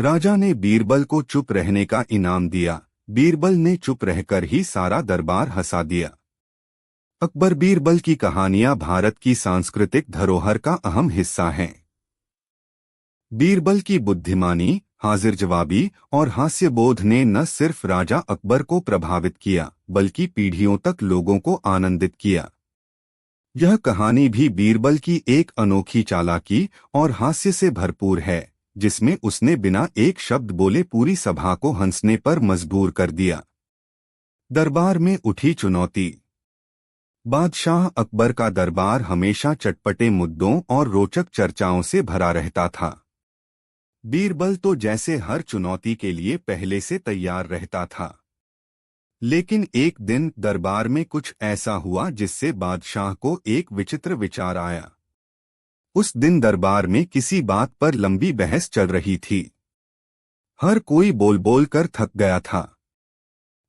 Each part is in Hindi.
राजा ने बीरबल को चुप रहने का इनाम दिया। बीरबल ने चुप रहकर ही सारा दरबार हंसा दिया। अकबर बीरबल की कहानियां भारत की सांस्कृतिक धरोहर का अहम हिस्सा हैं। बीरबल की बुद्धिमानी, हाजिर जवाबी और हास्यबोध ने न सिर्फ राजा अकबर को प्रभावित किया बल्कि पीढ़ियों तक लोगों को आनंदित किया। यह कहानी भी बीरबल की एक अनोखी चालाकी और हास्य से भरपूर है, जिसमें उसने बिना एक शब्द बोले पूरी सभा को हंसने पर मजबूर कर दिया। दरबार में उठी चुनौती। बादशाह अकबर का दरबार हमेशा चटपटे मुद्दों और रोचक चर्चाओं से भरा रहता था। बीरबल तो जैसे हर चुनौती के लिए पहले से तैयार रहता था। लेकिन एक दिन दरबार में कुछ ऐसा हुआ जिससे बादशाह को एक विचित्र विचार आया। उस दिन दरबार में किसी बात पर लंबी बहस चल रही थी। हर कोई बोल बोल कर थक गया था।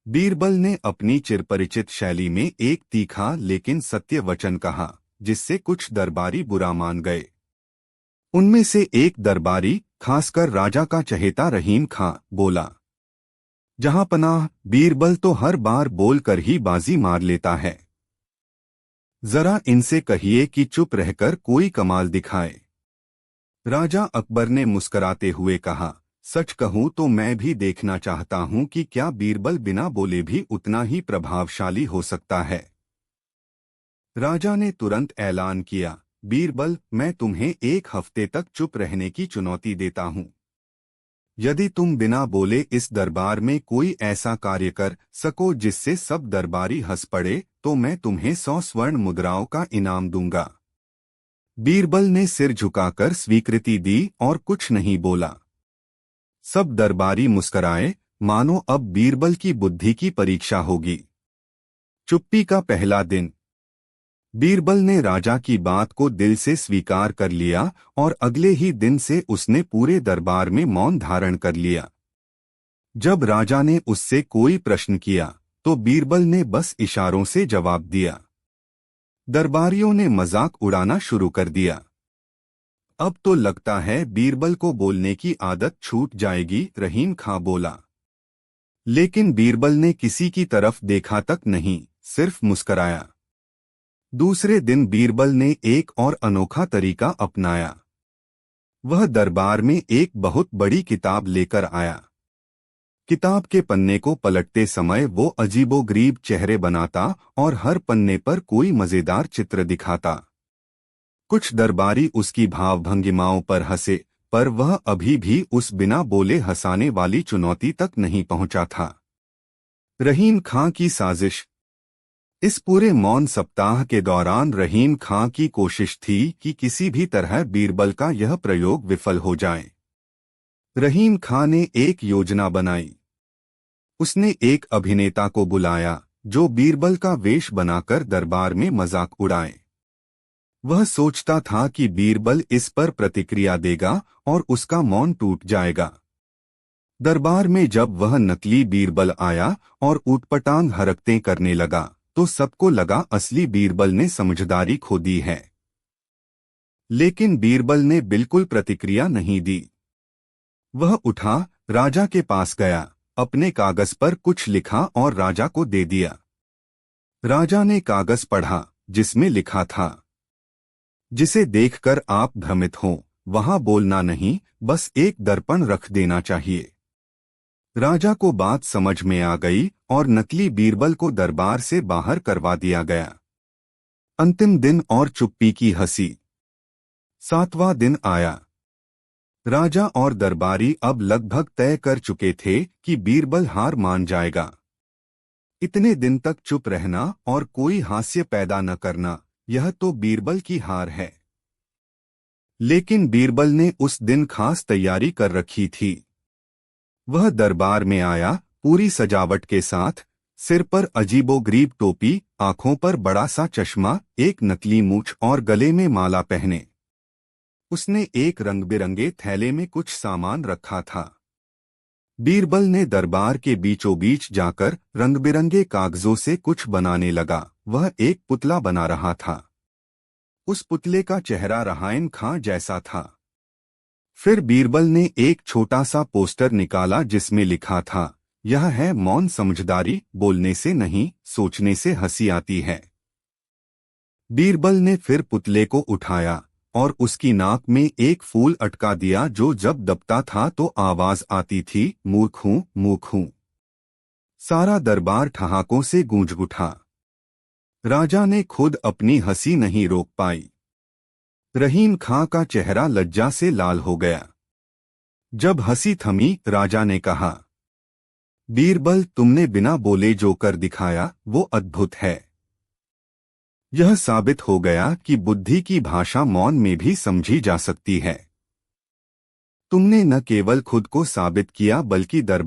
बीरबल ने अपनी चिरपरिचित शैली में एक तीखा लेकिन सत्य वचन कहा, जिससे कुछ दरबारी बुरा मान गए। उनमें से एक दरबारी, खासकर राजा का चहेता रहीम खां, बोला, जहां पनाह, बीरबल तो हर बार बोलकर ही बाजी मार लेता है। जरा इनसे कहिए कि चुप रहकर कोई कमाल दिखाए। राजा अकबर ने मुस्कुराते हुए कहा, सच कहूं तो मैं भी देखना चाहता हूं कि क्या बीरबल बिना बोले भी उतना ही प्रभावशाली हो सकता है। राजा ने तुरंत ऐलान किया, बीरबल, मैं तुम्हें एक हफ्ते तक चुप रहने की चुनौती देता हूं। यदि तुम बिना बोले इस दरबार में कोई ऐसा कार्य कर सको जिससे सब दरबारी हंस पड़े, तो मैं तुम्हें 100 स्वर्ण मुद्राओं का इनाम दूंगा। बीरबल ने सिर झुकाकर स्वीकृति दी और कुछ नहीं बोला। सब दरबारी मुस्कराए, मानो अब बीरबल की बुद्धि की परीक्षा होगी। चुप्पी का पहला दिन। बीरबल ने राजा की बात को दिल से स्वीकार कर लिया और अगले ही दिन से उसने पूरे दरबार में मौन धारण कर लिया। जब राजा ने उससे कोई प्रश्न किया तो बीरबल ने बस इशारों से जवाब दिया। दरबारियों ने मजाक उड़ाना शुरू कर दिया। अब तो लगता है बीरबल को बोलने की आदत छूट जाएगी, रहीम खां बोला। लेकिन बीरबल ने किसी की तरफ देखा तक नहीं, सिर्फ मुस्कराया। दूसरे दिन बीरबल ने एक और अनोखा तरीका अपनाया। वह दरबार में एक बहुत बड़ी किताब लेकर आया। किताब के पन्ने को पलटते समय वो अजीबोगरीब चेहरे बनाता और हर पन्ने पर कोई मजेदार चित्र दिखाता। कुछ दरबारी उसकी भावभंगिमाओं पर हंसे, पर वह अभी भी उस बिना बोले हंसाने वाली चुनौती तक नहीं पहुंचा था। रहीम खां की साजिश। इस पूरे मौन सप्ताह के दौरान रहीम खां की कोशिश थी कि किसी भी तरह बीरबल का यह प्रयोग विफल हो जाए। रहीम खां ने एक योजना बनाई। उसने एक अभिनेता को बुलाया जो बीरबल का वेश बनाकर दरबार में मजाक उड़ाए। वह सोचता था कि बीरबल इस पर प्रतिक्रिया देगा और उसका मौन टूट जाएगा। दरबार में जब वह नकली बीरबल आया और ऊटपटांग हरकतें करने लगा तो सबको लगा असली बीरबल ने समझदारी खो दी है। लेकिन बीरबल ने बिल्कुल प्रतिक्रिया नहीं दी। वह उठा, राजा के पास गया, अपने कागज पर कुछ लिखा और राजा को दे दिया। राजा ने कागज पढ़ा, जिसमें लिखा था, जिसे देखकर आप भ्रमित हों, वहां बोलना नहीं, बस एक दर्पण रख देना चाहिए। राजा को बात समझ में आ गई और नकली बीरबल को दरबार से बाहर करवा दिया गया। अंतिम दिन और चुप्पी की हंसी। 7वां दिन आया। राजा और दरबारी अब लगभग तय कर चुके थे कि बीरबल हार मान जाएगा। इतने दिन तक चुप रहना और कोई हास्य पैदा न करना, यह तो बीरबल की हार है। लेकिन बीरबल ने उस दिन खास तैयारी कर रखी थी। वह दरबार में आया, पूरी सजावट के साथ, सिर पर अजीबोगरीब टोपी, आंखों पर बड़ा सा चश्मा, एक नकली मूंछ और गले में माला पहने। उसने एक रंग बिरंगे थैले में कुछ सामान रखा था। बीरबल ने दरबार के बीचों बीच जाकर रंग बिरंगे कागजों से कुछ बनाने लगा। वह एक पुतला बना रहा था। उस पुतले का चेहरा रहीम खां जैसा था। फिर बीरबल ने एक छोटा सा पोस्टर निकाला जिसमें लिखा था, यह है मौन समझदारी, बोलने से नहीं सोचने से हंसी आती है। बीरबल ने फिर पुतले को उठाया और उसकी नाक में एक फूल अटका दिया जो जब दबता था तो आवाज आती थी, मूर्ख हूं मूर्ख हूं। सारा दरबार ठहाकों से गूंज उठा। राजा ने खुद अपनी हंसी नहीं रोक पाई। रहीम खां का चेहरा लज्जा से लाल हो गया। जब हंसी थमी, राजा ने कहा, बीरबल तुमने बिना बोले जो कर दिखाया वो अद्भुत है। यह साबित हो गया कि बुद्धि की भाषा मौन में भी समझी जा सकती है। तुमने न केवल खुद को साबित किया बल्कि दरबार